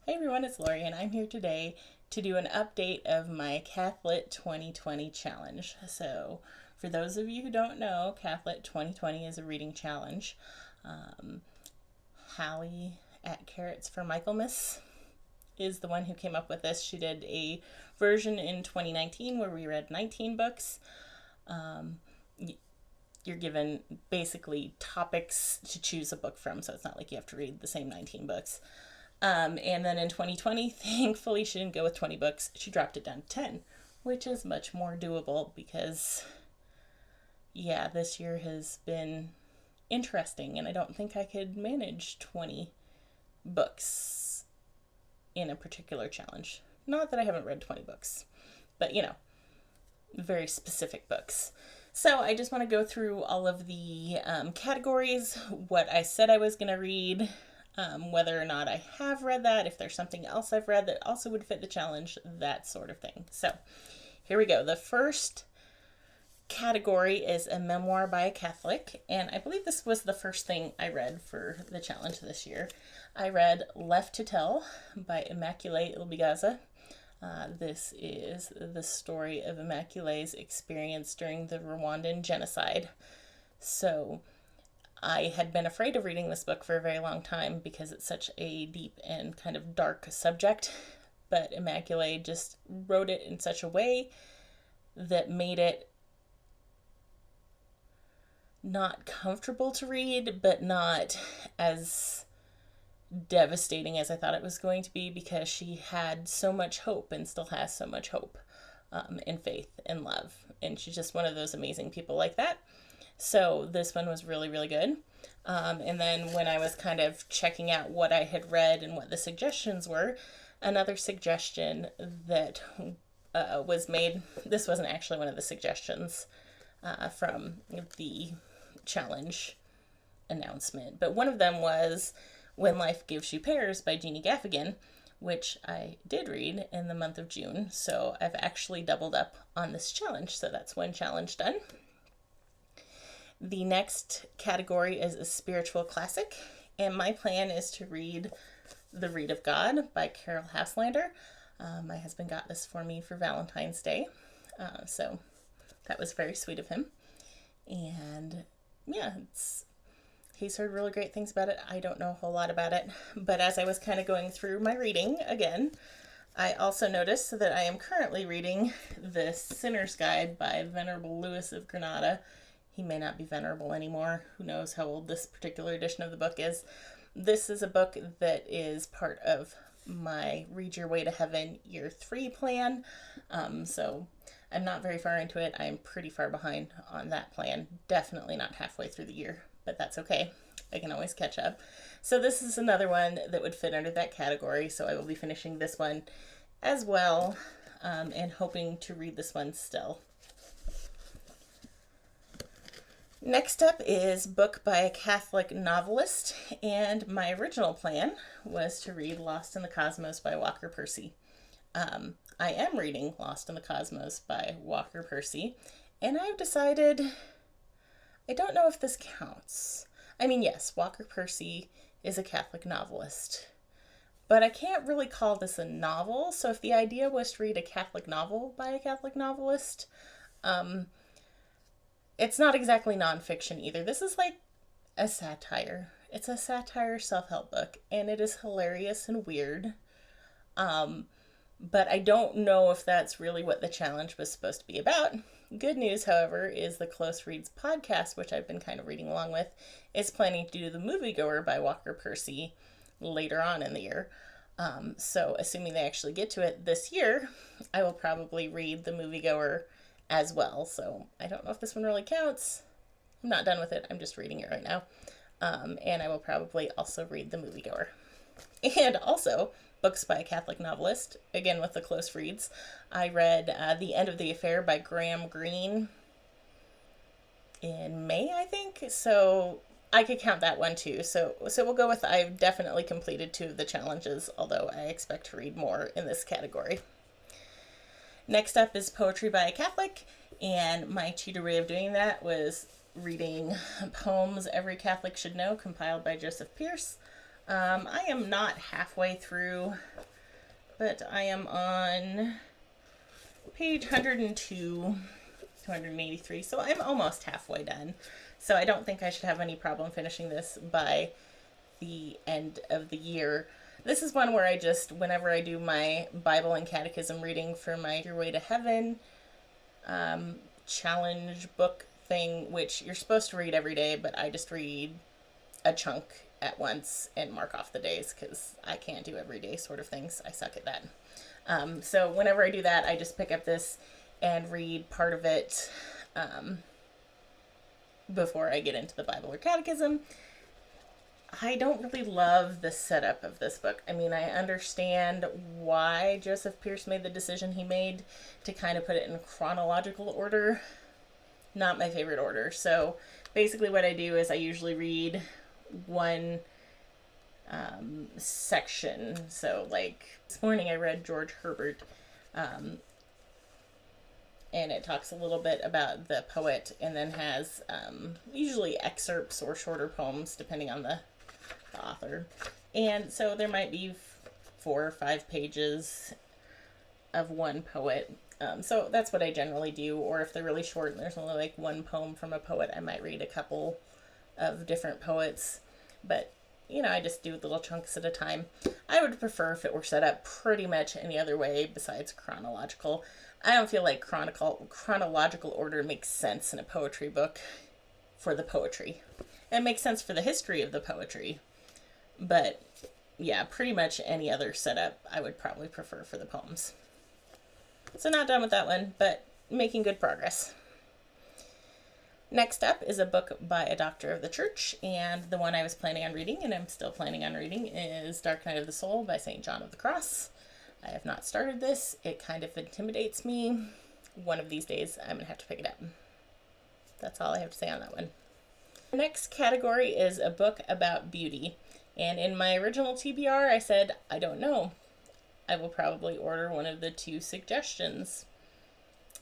Hey everyone, it's Lori, and I'm here today to do an update of my Catholic 2020 challenge. So, for those of you who don't know, Catholic 2020 is a reading challenge. Um, Hallie at Carrots for Michaelmas is the one who came up with this. She did a version in 2019 where we read 19 books. Um, you're given basically topics to choose a book from, so it's not like you have to read the same 19 books. And then in 2020, thankfully, she didn't go with 20 books. She dropped it down to 10, which is much more doable because, yeah, this year has been interesting, and I don't think I could manage 20 books in a particular challenge. Not that I haven't read 20 books, but very specific books. So I just want to go through all of the categories, what I said I was going to read, whether or not I have read that, if there's something else I've read that also would fit the challenge, that sort of thing. So here we go. The first category is a memoir by a Catholic, and I believe this was the first thing I read for the challenge this year. I read Left to Tell by Immaculée Ilbigaza. This is the story of Immaculée's experience during the Rwandan genocide. So I had been afraid of reading this book for a very long time because it's such a deep and kind of dark subject. But Immaculée just wrote it in such a way that made it not comfortable to read, but not as devastating as I thought it was going to be, because she had so much hope and still has so much hope and faith and love. And she's just one of those amazing people like that. So this one was really, really good. And then when I was kind of checking out what I had read and what the suggestions were, another suggestion that was made, this wasn't actually one of the suggestions from the challenge announcement, but one of them was When Life Gives You Pears by Jeannie Gaffigan, which I did read in the month of June. So I've actually doubled up on this challenge. So that's one challenge done. The next category is a spiritual classic, and my plan is to read The Reed of God by Carol Haslander. My husband got this for me for Valentine's Day, so that was very sweet of him. And yeah, he's heard really great things about it. I don't know a whole lot about it, but as I was kind of going through my reading again, I also noticed that I am currently reading The Sinner's Guide by Venerable Louis of Granada. He may not be venerable anymore. Who knows how old this particular edition of the book is. This is a book that is part of my Read Your Way to Heaven Year 3 plan. So I'm not very far into it. I'm pretty far behind on that plan. Definitely not halfway through the year, but that's okay. I can always catch up. So this is another one that would fit under that category. So I will be finishing this one as well, and hoping to read this one still. Next up is book by a Catholic novelist, and my original plan was to read Lost in the Cosmos by Walker Percy. I am reading Lost in the Cosmos by Walker Percy, and I've decided I don't know if this counts. I mean, yes, Walker Percy is a Catholic novelist, but I can't really call this a novel. So if the idea was to read a Catholic novel by a Catholic novelist, it's not exactly nonfiction either. This is like a satire. It's a satire self-help book, and it is hilarious and weird. But I don't know if that's really what the challenge was supposed to be about. Good news, however, is the Close Reads podcast, which I've been kind of reading along with, is planning to do The Moviegoer by Walker Percy later on in the year. So assuming they actually get to it this year, I will probably read The Moviegoer as well. So I don't know if this one really counts. I'm not done with it. I'm just reading it right now. And I will probably also read The Moviegoer. And also, books by a Catholic novelist, again with the Close Reads. I read The End of the Affair by Graham Greene in May, I think. So I could count that one too. So we'll go with I've definitely completed 2 of the challenges, although I expect to read more in this category. Next up is poetry by a Catholic, and my cheater way of doing that was reading Poems Every Catholic Should Know, compiled by Joseph Pierce. I am not halfway through, but I am on page 102, 283, so I'm almost halfway done. So I don't think I should have any problem finishing this by the end of the year. This is one where I just, whenever I do my Bible and Catechism reading for my Your Way to Heaven challenge book thing, which you're supposed to read every day, but I just read a chunk at once and mark off the days because I can't do everyday sort of things. I suck at that. So whenever I do that, I just pick up this and read part of it before I get into the Bible or Catechism. I don't really love the setup of this book. I mean, I understand why Joseph Pearce made the decision he made to kind of put it in chronological order. Not my favorite order. So basically what I do is I usually read one section. So like this morning I read George Herbert, and it talks a little bit about the poet and then has usually excerpts or shorter poems depending on the author. And so there might be 4 or 5 pages of one poet. So that's what I generally do. Or if they're really short and there's only like one poem from a poet, I might read a couple of different poets. But, you know, I just do little chunks at a time. I would prefer if it were set up pretty much any other way besides chronological. I don't feel like chronological order makes sense in a poetry book for the poetry. It makes sense for the history of the poetry. But, yeah, pretty much any other setup I would probably prefer for the poems. So not done with that one, but making good progress. Next up is a book by a doctor of the church, and the one I was planning on reading, and I'm still planning on reading, is Dark Night of the Soul by St. John of the Cross. I have not started this. It kind of intimidates me. One of these days, I'm going to have to pick it up. That's all I have to say on that one. The next category is a book about beauty. And in my original TBR, I said, I don't know. I will probably order one of the 2 suggestions.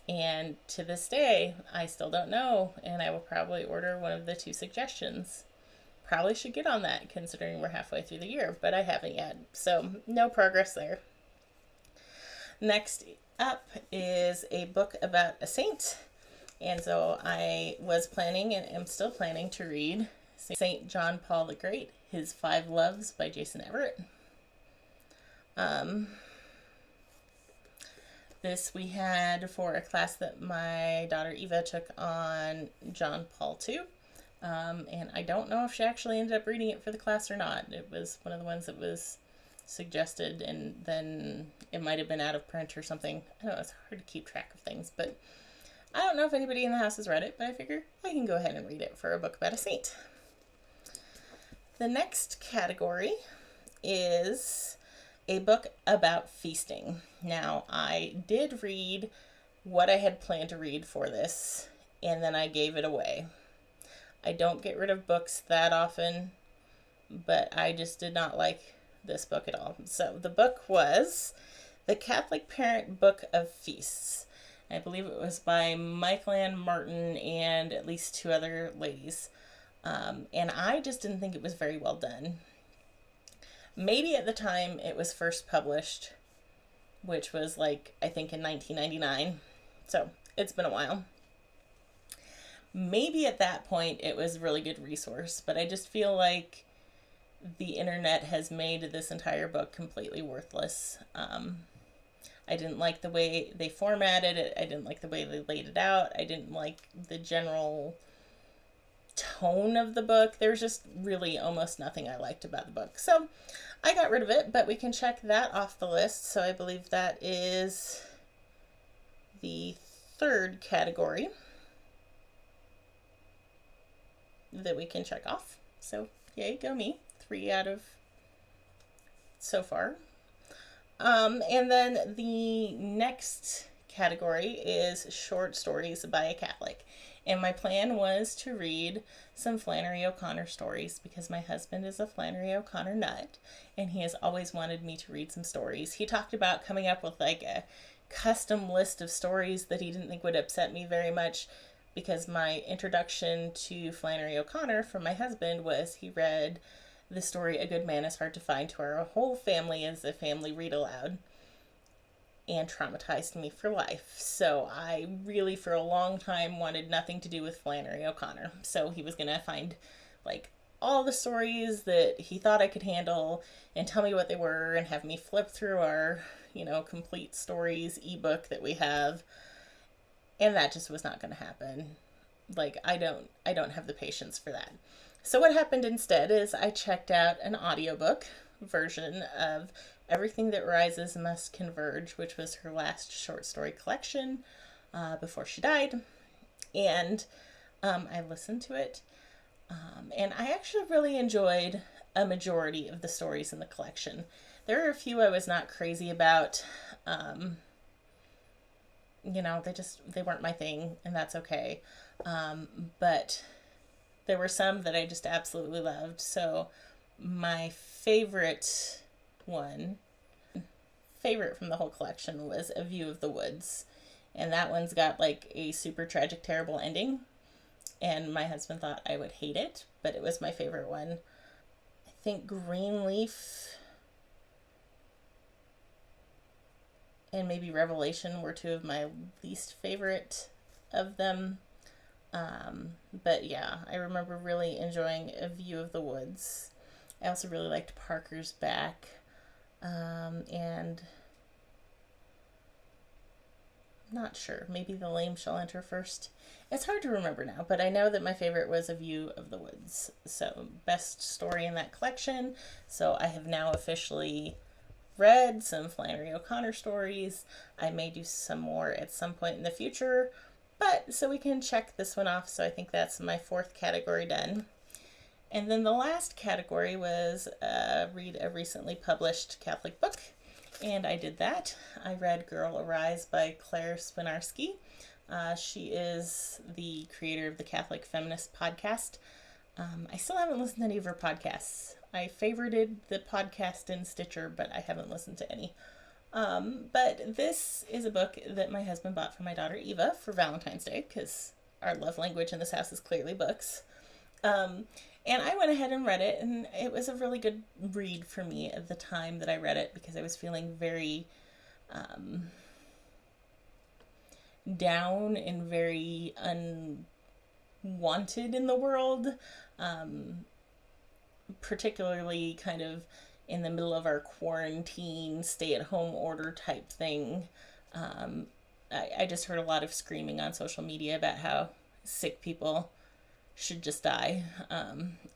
And to this day, I still don't know. And I will probably order one of the 2 suggestions. Probably should get on that considering we're halfway through the year, but I haven't yet. So no progress there. Next up is a book about a saint. And so I was planning and am still planning to read St. John Paul the Great, His 5 Loves by Jason Everett. This we had for a class that my daughter Eva took on John Paul II. And I don't know if she actually ended up reading it for the class or not. It was one of the ones that was suggested and then it might have been out of print or something. I don't know, it's hard to keep track of things, but I don't know if anybody in the house has read it, but I figure I can go ahead and read it for a book about a saint. The next category is a book about feasting. Now, I did read what I had planned to read for this, and then I gave it away. I don't get rid of books that often, but I just did not like this book at all. So the book was The Catholic Parent Book of Feasts. I believe it was by Michael Ann Martin and at least 2 other ladies. And I just didn't think it was very well done. Maybe at the time it was first published, which was like, I think in 1999. So it's been a while. Maybe at that point it was a really good resource, but I just feel like the internet has made this entire book completely worthless. I didn't like the way they formatted it. I didn't like the way they laid it out. I didn't like the general tone of the book. There's just really almost nothing I liked about the book. So I got rid of it, but we can check that off the list. So I believe that is the 3rd category that we can check off. So yay, go me. 3 out of so far. And then the next category is short stories by a Catholic. And my plan was to read some Flannery O'Connor stories because my husband is a Flannery O'Connor nut and he has always wanted me to read some stories. He talked about coming up with like a custom list of stories that he didn't think would upset me very much because my introduction to Flannery O'Connor from my husband was he read the story A Good Man is Hard to Find to our whole family as a family read aloud, and traumatized me for life. So I really, for a long time, wanted nothing to do with Flannery O'Connor. So he was going to find like all the stories that he thought I could handle and tell me what they were and have me flip through our, complete stories ebook that we have. And that just was not going to happen. Like, I don't have the patience for that. So what happened instead is I checked out an audiobook version of Everything That Rises Must Converge, which was her last short story collection before she died. And I listened to it. And I actually really enjoyed a majority of the stories in the collection. There are a few I was not crazy about. They weren't my thing, and that's okay. But there were some that I just absolutely loved. So my favorite from the whole collection was A View of the Woods. And that one's got like a super tragic, terrible ending. And my husband thought I would hate it, but it was my favorite one. I think Greenleaf and maybe Revelation were two of my least favorite of them. But yeah, I remember really enjoying A View of the Woods. I also really liked Parker's Back. And I'm not sure. Maybe The Lame Shall Enter First. It's hard to remember now, but I know that my favorite was A View of the Woods. So, best story in that collection. So, I have now officially read some Flannery O'Connor stories. I may do some more at some point in the future, but so we can check this one off. So, I think that's my fourth category done. And then the last category was read a recently published Catholic book, and I did that. I read Girl Arise by Claire Swinarski. She is the creator of the Catholic Feminist podcast. I still haven't listened to any of her podcasts. I favorited the podcast in Stitcher, but I haven't listened to any. But this is a book that my husband bought for my daughter Eva for Valentine's Day, because our love language in this house is clearly books. And I went ahead and read it, and it was a really good read for me at the time that I read it, because I was feeling very down and very unwanted in the world, particularly kind of in the middle of our quarantine, stay-at-home order type thing. I just heard a lot of screaming on social media about how sick people should just die,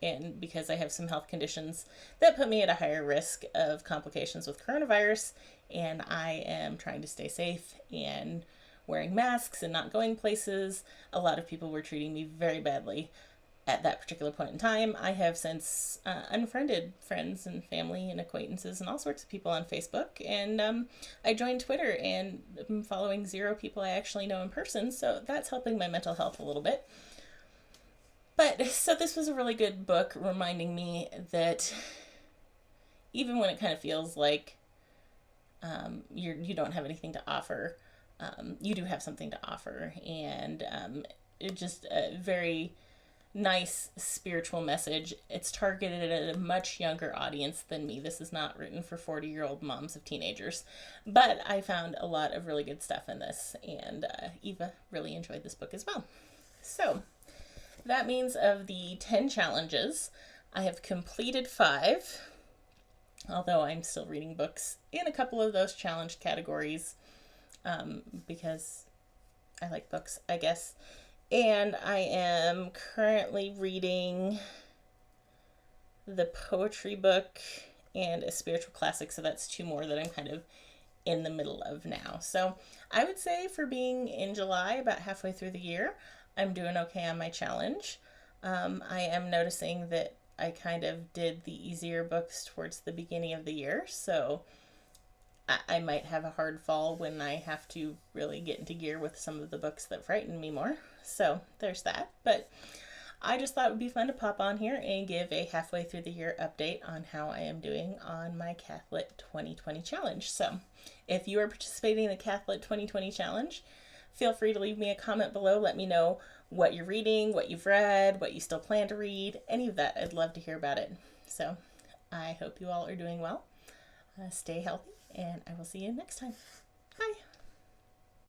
and because I have some health conditions that put me at a higher risk of complications with coronavirus, and I am trying to stay safe and wearing masks and not going places. A lot of people were treating me very badly at that particular point in time. I have since unfriended friends and family and acquaintances and all sorts of people on Facebook, and I joined Twitter, and I'm following 0 people I actually know in person, so that's helping my mental health a little bit. But, so this was a really good book reminding me that even when it kind of feels like you don't have anything to offer, you do have something to offer. And it's just a very nice spiritual message. It's targeted at a much younger audience than me. This is not written for 40-year-old moms of teenagers. But I found a lot of really good stuff in this, and Eva really enjoyed this book as well. So that means of the 10 challenges, I have completed 5, although I'm still reading books in a couple of those challenge categories, because I like books, I guess. And I am currently reading the poetry book and a spiritual classic, so that's 2 more that I'm kind of in the middle of now. So I would say for being in July, about halfway through the year, I'm doing okay on my challenge. I am noticing that I kind of did the easier books towards the beginning of the year, so I might have a hard fall when I have to really get into gear with some of the books that frighten me more. So there's that. But I just thought it would be fun to pop on here and give a halfway through the year update on how I am doing on my Catholic 2020 challenge. So if you are participating in the Catholic 2020 challenge, feel free to leave me a comment below. Let me know what you're reading, what you've read, what you still plan to read, any of that. I'd love to hear about it. So I hope you all are doing well. Stay healthy, and I will see you next time.